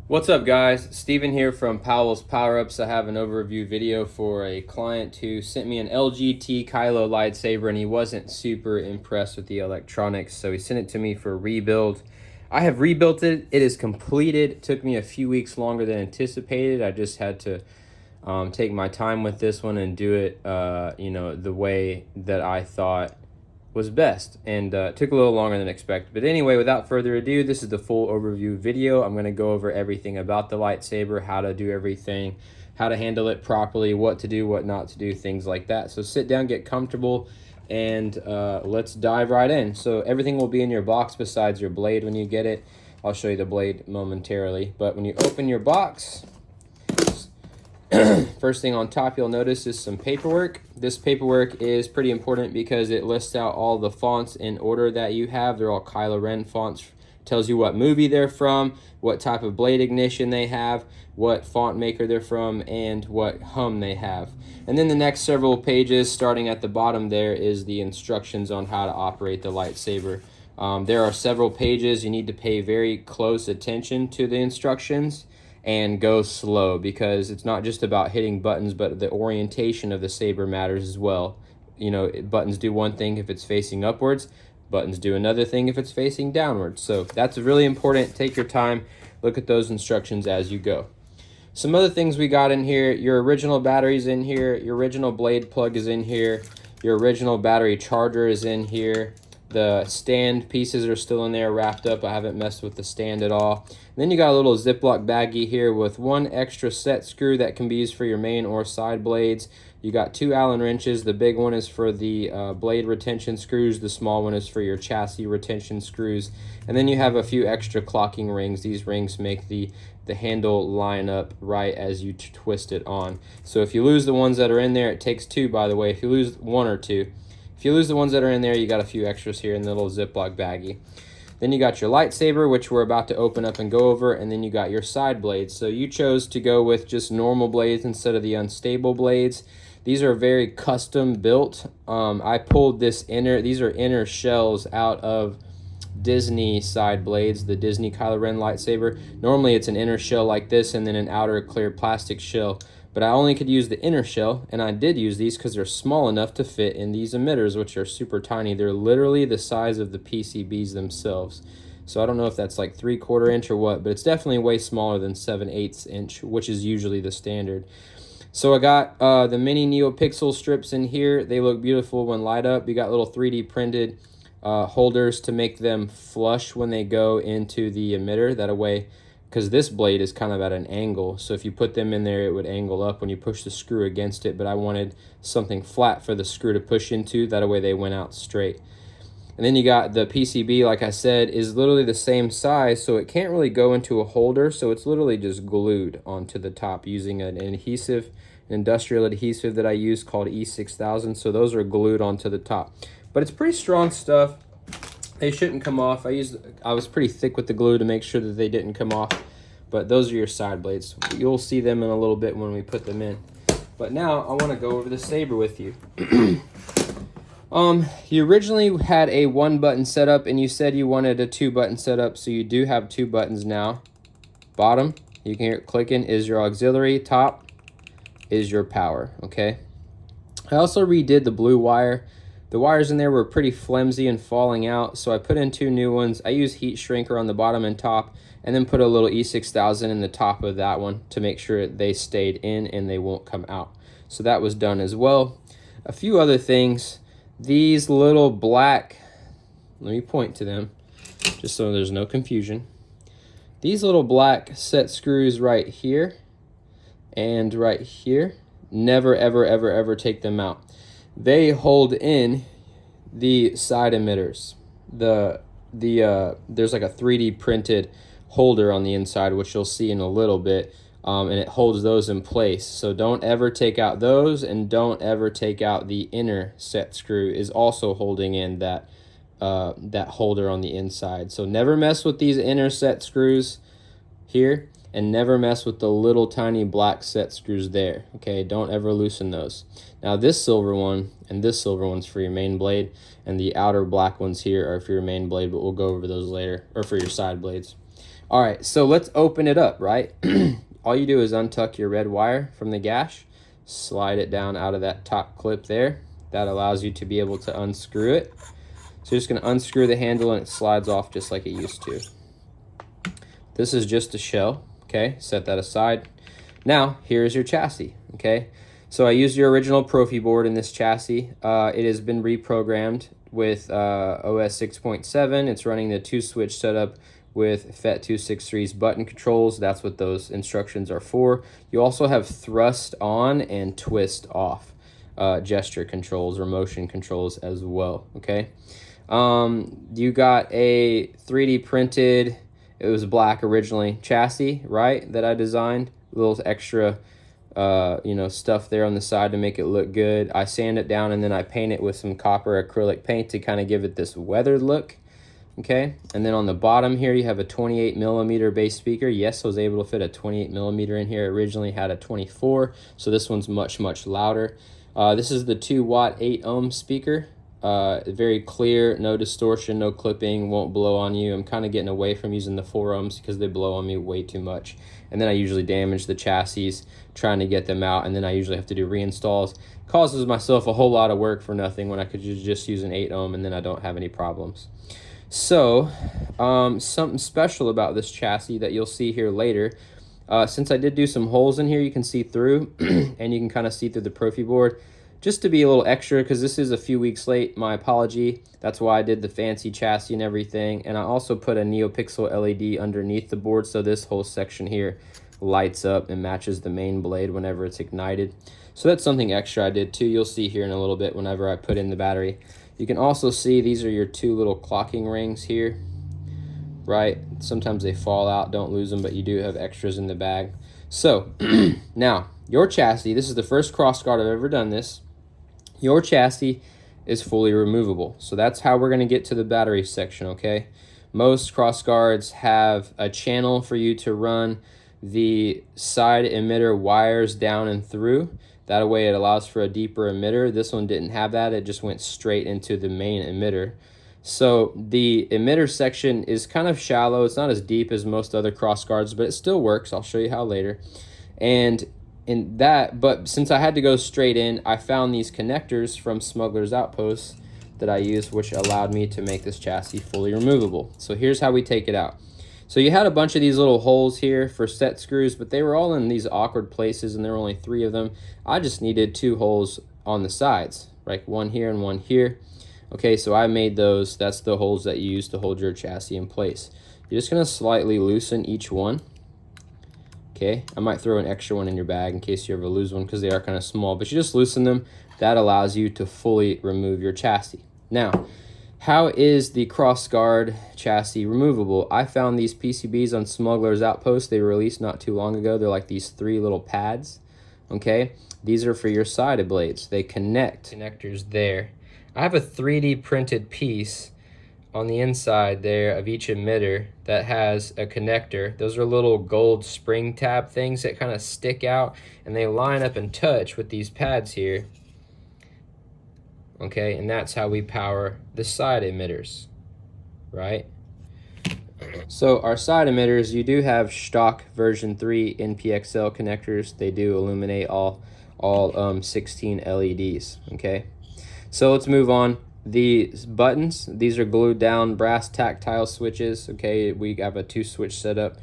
What's up, guys? Steven here from Powell's Power Ups. I have an overview video for a client who sent me an LGT Kylo lightsaber and he wasn't super impressed with the electronics, so he sent it to me for a rebuild. I have rebuilt it. It is completed. It took me a few weeks longer than anticipated. I just had to take my time with this one and do it the way that I thought was best, and took a little longer than expected. But anyway, without further ado, this is the full overview video. I'm going to go over everything about the lightsaber, how to do everything, how to handle it properly, what to do, what not to do, things like that. So sit down, get comfortable, and let's dive right in. So everything will be in your box besides your blade when you get it. I'll show you the blade momentarily. But when you open your box, first thing on top you'll notice is some paperwork. This paperwork is pretty important because it lists out all the fonts in order that you have. They're all Kylo Ren fonts. Tells you what movie they're from, what type of blade ignition they have, what font maker they're from, and what hum they have. And then the next several pages, starting at the bottom there, is the instructions on how to operate the lightsaber. There are several pages. You need to pay very close attention to the instructions and go slow, because it's not just about hitting buttons, but the orientation of the saber matters as well. You know, buttons do one thing if it's facing upwards, buttons do another thing if it's facing downwards. So that's really important. Take your time, look at those instructions as you go. Some other things we got in here: your original battery's in here, your original blade plug is in here, your original battery charger is in here. The stand pieces are still in there wrapped up. I haven't messed with the stand at all. And then you got a little Ziploc baggie here with one extra set screw that can be used for your main or side blades. You got 2 Allen wrenches. The big one is for the blade retention screws. The small one is for your chassis retention screws. And then you have a few extra clocking rings. These rings make the handle line up right as you twist it on. So if you lose the ones that are in there, it takes 2, by the way. If you lose 1 or 2, if you lose the ones that are in there, you got a few extras here in the little Ziploc baggie. Then you got your lightsaber, which we're about to open up and go over, and then you got your side blades. So you chose to go with just normal blades instead of the unstable blades. These are very custom built. I pulled these are inner shells out of Disney side blades, the Disney Kylo Ren lightsaber. Normally it's an inner shell like this and then an outer clear plastic shell. But I only could use the inner shell, and I did use these because they're small enough to fit in these emitters, which are super tiny. They're literally the size of the PCBs themselves. So I don't know if that's like 3/4 inch or what, but it's definitely way smaller than 7/8 inch, which is usually the standard. So I got the mini NeoPixel strips in here. They look beautiful when light up. You got little 3D printed holders to make them flush when they go into the emitter. That way, because this blade is kind of at an angle, so if you put them in there, it would angle up when you push the screw against it, but I wanted something flat for the screw to push into. That way they went out straight. And then you got the PCB, like I said, is literally the same size, so it can't really go into a holder, so it's literally just glued onto the top using an adhesive, an industrial adhesive that I use called E6000, so those are glued onto the top. But it's pretty strong stuff. They shouldn't come off. I was pretty thick with the glue to make sure that they didn't come off. But those are your side blades. You'll see them in a little bit when we put them in. But now I want to go over the saber with you. You originally had a 1-button setup and you said you wanted a 2-button setup, so you do have 2 buttons now. Bottom, you can hear it clicking, is your auxiliary. Top is your power, okay? I also redid the blue wire. The wires in there were pretty flimsy and falling out, so I put in 2 new ones. I use heat shrinker on the bottom and top, and then put a little E6000 in the top of that one to make sure they stayed in and they won't come out. So that was done as well. A few other things. These little black, let me point to them just so there's no confusion. These little black set screws right here and right here, never ever ever ever take them out. They hold in the side emitters. There's like a 3D printed holder on the inside, which you'll see in a little bit, and it holds those in place. So don't ever take out those, and don't ever take out the inner set screw is also holding in that holder on the inside. So never mess with these inner set screws here, and never mess with the little tiny black set screws there. Okay, don't ever loosen those. Now this silver one and this silver one's for your main blade, and the outer black ones here are for your main blade, but we'll go over those later, or for your side blades. All right, so let's open it up, right? All you do is untuck your red wire from the gash, slide it down out of that top clip there. That allows you to be able to unscrew it. So you're just gonna unscrew the handle and it slides off just like it used to. This is just a shell, okay? Set that aside. Now, here's your chassis, okay? So I used your original Profi board in this chassis. It has been reprogrammed with OS 6.7. It's running the 2-switch setup with FET263's button controls. That's what those instructions are for. You also have thrust on and twist off gesture controls or motion controls as well, okay? You got a 3D printed, it was black originally, chassis, right, that I designed. A little extra stuff there on the side to make it look good. I sand it down and then I paint it with some copper acrylic paint to kind of give it this weathered look. Okay, and then on the bottom here you have a 28mm bass speaker. Yes, I was able to fit a 28mm in here. Originally had a 24, so this one's much louder. This is the 2-watt 8-ohm speaker. Very clear, no distortion, no clipping, won't blow on you. I'm kind of getting away from using the 4 ohms because they blow on me way too much. And then I usually damage the chassis trying to get them out, and then I usually have to do reinstalls. Causes myself a whole lot of work for nothing when I could just use an 8-ohm and then I don't have any problems. So, something special about this chassis that you'll see here later. Since I did do some holes in here, you can see through, and you can kind of see through the Profi board. Just to be a little extra, because this is a few weeks late, my apology. That's why I did the fancy chassis and everything. And I also put a NeoPixel LED underneath the board, so this whole section here lights up and matches the main blade whenever it's ignited. So that's something extra I did too. You'll see here in a little bit whenever I put in the battery. You can also see these are your 2 little clocking rings here, right? Sometimes they fall out, don't lose them, but you do have extras in the bag. So now your chassis, this is the first crossguard I've ever done this. Your chassis is fully removable. So that's how we're gonna get to the battery section, okay? Most crossguards have a channel for you to run the side emitter wires down and through. That way it allows for a deeper emitter. This one didn't have that. It just went straight into the main emitter. So the emitter section is kind of shallow. It's not as deep as most other crossguards, but it still works. I'll show you how later. And in that, but since I had to go straight in, I found these connectors from Smuggler's Outpost that I used, which allowed me to make this chassis fully removable. So here's how we take it out. So you had a bunch of these little holes here for set screws, but they were all in these awkward places and there were only 3 of them. I just needed 2 holes on the sides, like one here and one here. Okay, so I made those. That's the holes that you use to hold your chassis in place. You're just gonna slightly loosen each one. Okay, I might throw an extra one in your bag in case you ever lose one because they are kind of small, but you just loosen them. That allows you to fully remove your chassis. Now, how is the crossguard chassis removable? I found these PCBs on Smuggler's Outpost. They were released not too long ago. They're like these 3 little pads, okay? These are for your side blades. They connect. Connectors there. I have a 3D printed piece on the inside there of each emitter that has a connector. Those are little gold spring tab things that kind of stick out and they line up and touch with these pads here. Okay, and that's how we power the side emitters, right? So our side emitters, you do have stock version 3 NPXL connectors. They do illuminate all 16 LEDs, okay? So let's move on. The buttons, these are glued down brass tactile switches, okay? We have a 2-switch setup.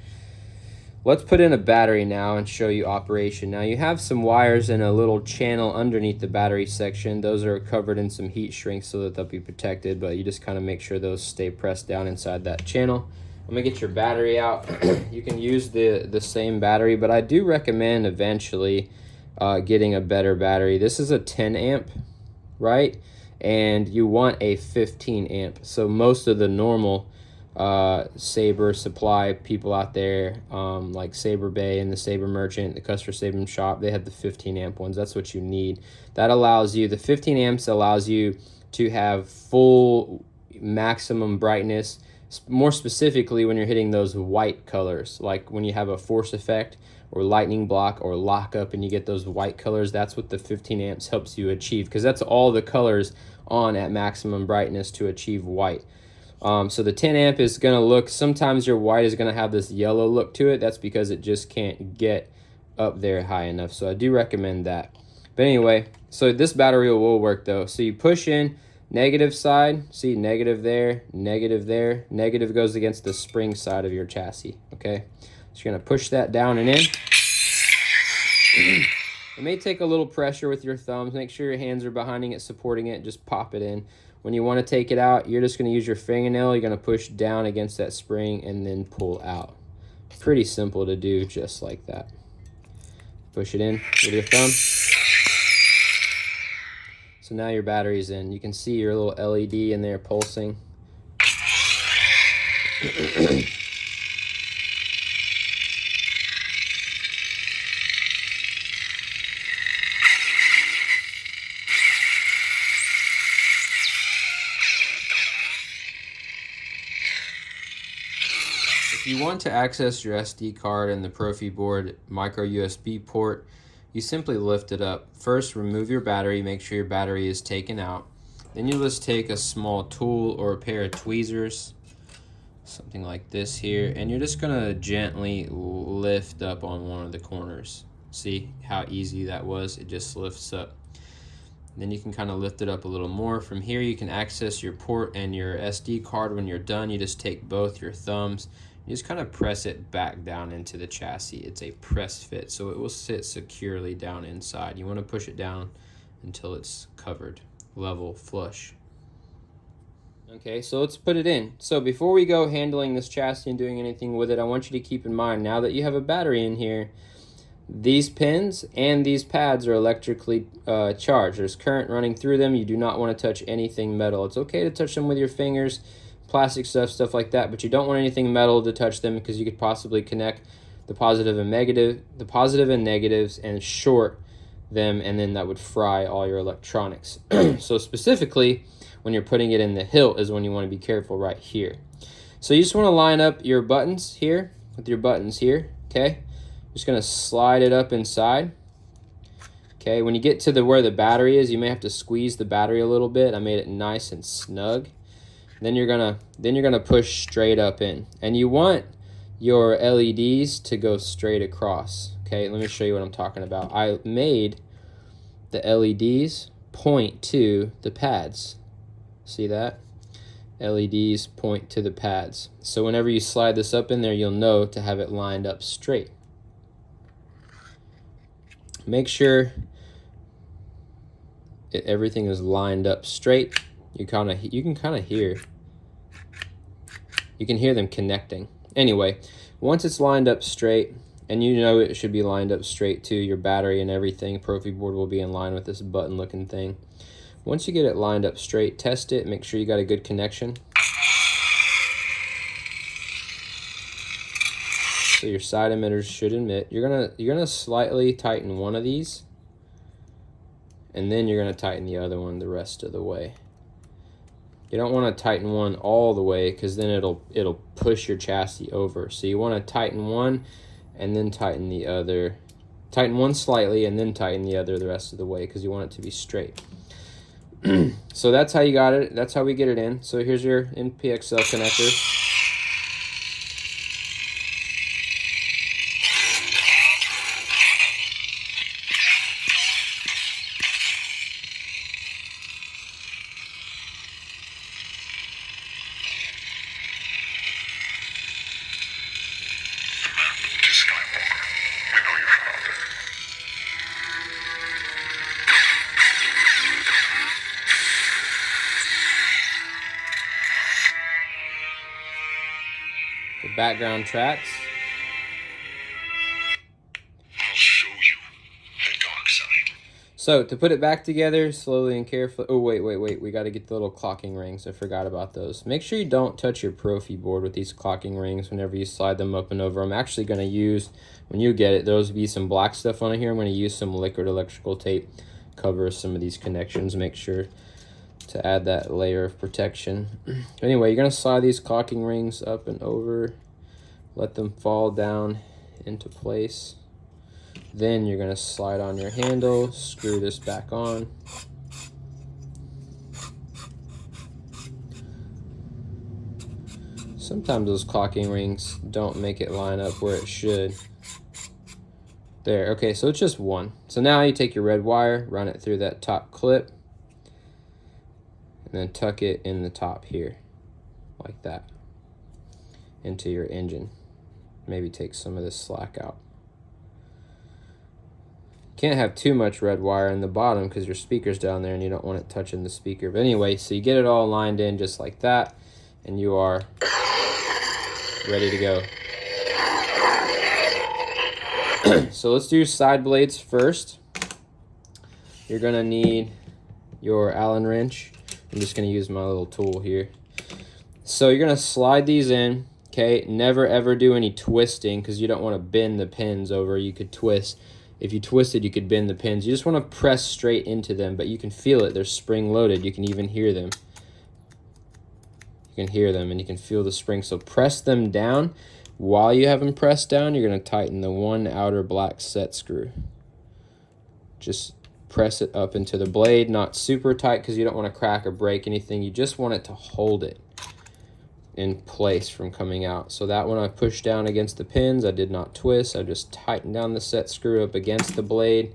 Let's put in a battery now and show you operation. Now you have some wires in a little channel underneath the battery section. Those are covered in some heat shrink so that they'll be protected, but you just kind of make sure those stay pressed down inside that channel. I'm gonna get your battery out. You can use the same battery, but I do recommend eventually getting a better battery. This is a 10 amp, right? And you want a 15 amp. So most of the normal Saber supply people out there, like Saber Bay and the Saber Merchant, the Customer Saber Shop, they have the 15 amp ones. That's what you need. That allows you, the 15 amps allows you to have full maximum brightness, more specifically when you're hitting those white colors, like when you have a force effect or lightning block or lockup and you get those white colors. That's what the 15 amps helps you achieve, because that's all the colors on at maximum brightness to achieve white. So the 10 amp is going to look, sometimes your white is going to have this yellow look to it. That's because it just can't get up there high enough. So I do recommend that. But anyway, so this battery will work though. So you push in negative side, see negative there, negative goes against the spring side of your chassis, okay? So you're gonna push that down and in. It may take a little pressure with your thumbs. Make sure your hands are behind it, supporting it, just pop it in. When you wanna take it out, you're just gonna use your fingernail, you're gonna push down against that spring and then pull out. Pretty simple to do, just like that. Push it in with your thumb. So now your battery's in. You can see your little LED in there pulsing. If you want to access your SD card and the Profi board micro USB port, you simply lift it up. First, remove your battery, make sure your battery is taken out. Then you just take a small tool or a pair of tweezers, something like this here, and you're just gonna gently lift up on one of the corners. See how easy that was? It just lifts up. Then you can kind of lift it up a little more. From here, you can access your port and your SD card. When you're done, you just take both your thumbs. You just kind of press it back down into the chassis. It's a press fit, so it will sit securely down inside. You want to push it down until it's covered, level, flush. Okay, so let's put it in. So before we go handling this chassis and doing anything with it, I want you to keep in mind, now that you have a battery in here, these pins and these pads are electrically charged. There's current running through them. You do not want to touch anything metal. It's okay to touch them with your fingers, plastic stuff like that, but you don't want anything metal to touch them because you could possibly connect the positive and negatives and short them, and then that would fry all your electronics. So specifically, when you're putting it in the hilt is when you want to be careful right here. So you just want to line up your buttons here with your buttons here, okay? Just gonna slide it up inside. Okay, when you get to where the battery is, you may have to squeeze the battery a little bit. I made it nice and snug. Then you're gonna push straight up in, and you want your LEDs to go straight across. Okay, let me show you what I'm talking about. I made the LEDs point to the pads. See that? LEDs point to the pads. So whenever you slide this up in there, you'll know to have it lined up straight. Make sure everything is lined up straight. You can kind of hear them connecting. Anyway, once it's lined up straight, and you know it should be lined up straight too, your battery and everything, Profi board will be in line with this button looking thing. Once you get it lined up straight, test it, make sure you got a good connection. So your side emitters should emit. You're gonna slightly tighten one of these, and then you're gonna tighten the other one the rest of the way. You don't want to tighten one all the way because then it'll push your chassis over. So you want to tighten one and then tighten the other. Tighten one slightly and then tighten the other the rest of the way because you want it to be straight. So that's how you got it. That's how we get it in. So here's your NPXL connector. The background tracks. I'll show you the dark side. So to put it back together slowly and carefully. Oh, wait. We got to get the little clocking rings. I forgot about those. Make sure you don't touch your Profi board with these clocking rings whenever you slide them up and over. I'm actually going to use, when you get it, there's will be some black stuff on here. I'm going to use some liquid electrical tape, cover some of these connections. Make sure to add that layer of protection. Anyway, you're going to slide these clocking rings up and over, let them fall down into place. Then you're going to slide on your handle, screw this back on. Sometimes those clocking rings don't make it line up where it should. There, okay, so it's just one. So now you take your red wire, run it through that top clip, and then tuck it in the top here, like that, into your engine. Maybe take some of this slack out. Can't have too much red wire in the bottom because your speaker's down there and you don't want it touching the speaker. But anyway, so you get it all lined in just like that, and you are ready to go. So let's do side blades first. You're gonna need your Allen wrench. I'm just gonna use my little tool here. So you're gonna slide these in, okay? Never ever do any twisting because you don't wanna bend the pins over. You could twist. If you twisted, you could bend the pins. You just wanna press straight into them, but you can feel it. They're spring loaded. You can even hear them. You can hear them and you can feel the spring. So press them down. While you have them pressed down, you're going to tighten the one outer black set screw. Just press it up into the blade, not super tight because you don't want to crack or break anything. You just want it to hold it in place from coming out. So that one I pushed down against the pins. I did not twist. I just tightened down the set screw up against the blade.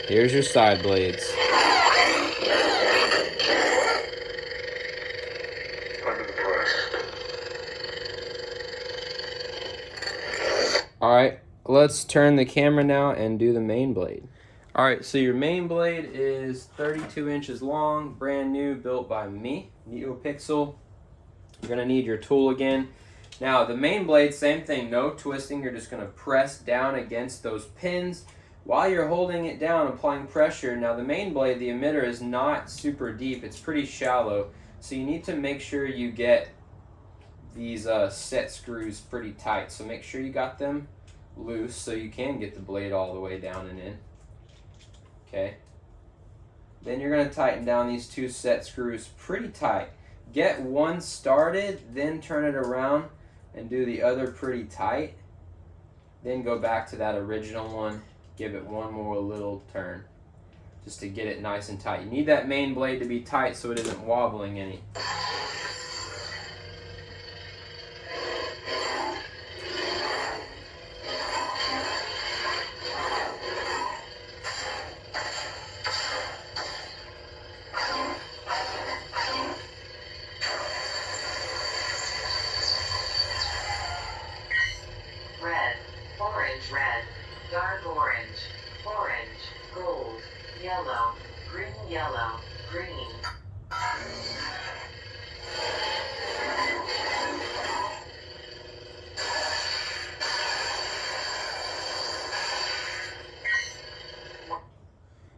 Here's your side blades. All right, let's turn the camera now and do the main blade. All right, so your main blade is 32 inches long, brand new, built by me, NeoPixel. You're gonna need your tool again. Now the main blade, same thing, no twisting. You're just gonna press down against those pins. While you're holding it down, applying pressure. Now the main blade, the emitter is not super deep, it's pretty shallow. So you need to make sure you get these set screws pretty tight. So make sure you got them loose so you can get the blade all the way down and in. Okay. Then you're going to tighten down these two set screws pretty tight. Get one started, then turn it around and do the other pretty tight. Then go back to that original one, give it one more little turn just to get it nice and tight. You need that main blade to be tight so it isn't wobbling any. Red, dark orange, orange, gold, yellow, green, green.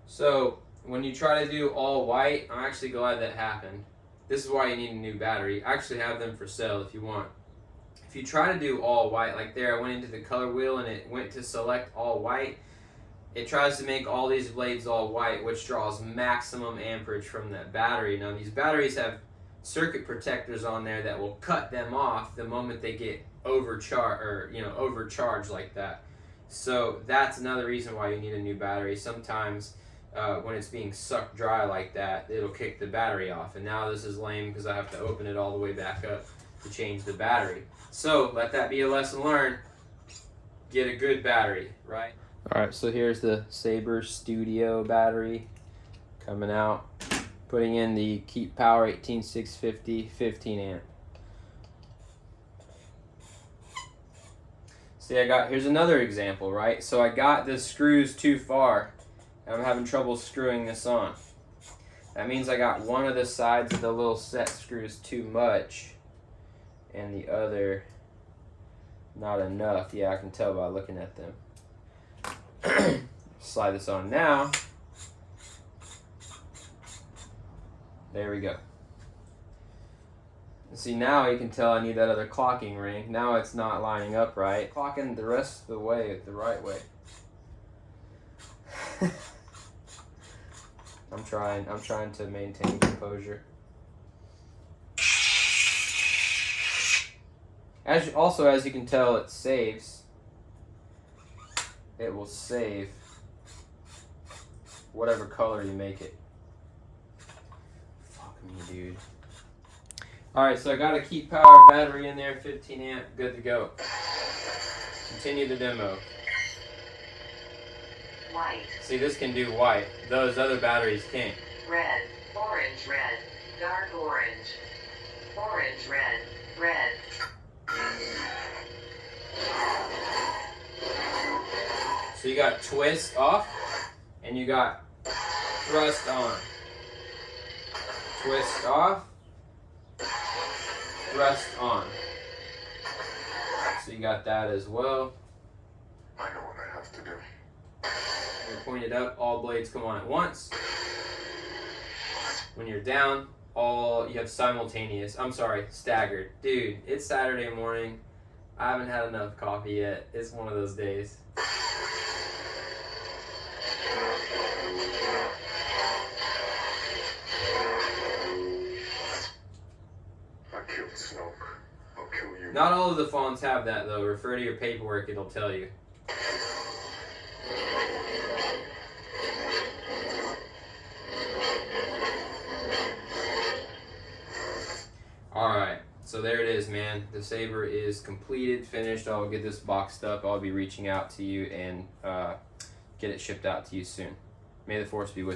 So when you try to do all white, I'm actually glad that happened. This is why you need a new battery. I actually have them for sale if you want. If you try to do all white, like there, I went into the color wheel and it went to select all white. It tries to make all these blades all white, which draws maximum amperage from that battery. Now these batteries have circuit protectors on there that will cut them off the moment they get overcharged like that. So that's another reason why you need a new battery. Sometimes when it's being sucked dry like that, it'll kick the battery off. And now this is lame because I have to open it all the way back up to change the battery. So let that be a lesson learned. Get a good battery, right? All right, so here's the Saber Studio battery coming out. Putting in the Keep Power 18650 15 amp. See, here's another example, right? So I got the screws too far. And I'm having trouble screwing this on. That means I got one of the sides of the little set screws too much and the other not enough. Yeah, I can tell by looking at them. Slide this on now. There we go. See, now you can tell I need that other clocking ring. Now it's not lining up right. Clocking the rest of the way the right way. I'm trying to maintain composure. As you can tell, it saves. It will save whatever color you make it. Fuck me, dude. Alright, so I got a key power battery in there, 15 amp, good to go. Continue the demo. White. See, this can do white. Those other batteries can't. Red. Orange, red. Dark orange. Orange, red. Red. So you got twist off, and you got thrust on. Twist off, thrust on. So you got that as well. I know what I have to do. When you're pointed up, all blades come on at once. When you're down, you have staggered. Dude, it's Saturday morning. I haven't had enough coffee yet. It's one of those days. I killed Snoke. I'll kill you. Not all of the fonts have that though. Refer to your paperwork, it'll tell you. Alright, so there it is, man. The Saber is completed, finished. I'll get this boxed up. I'll be reaching out to you and get it shipped out to you soon. May the Force be with you.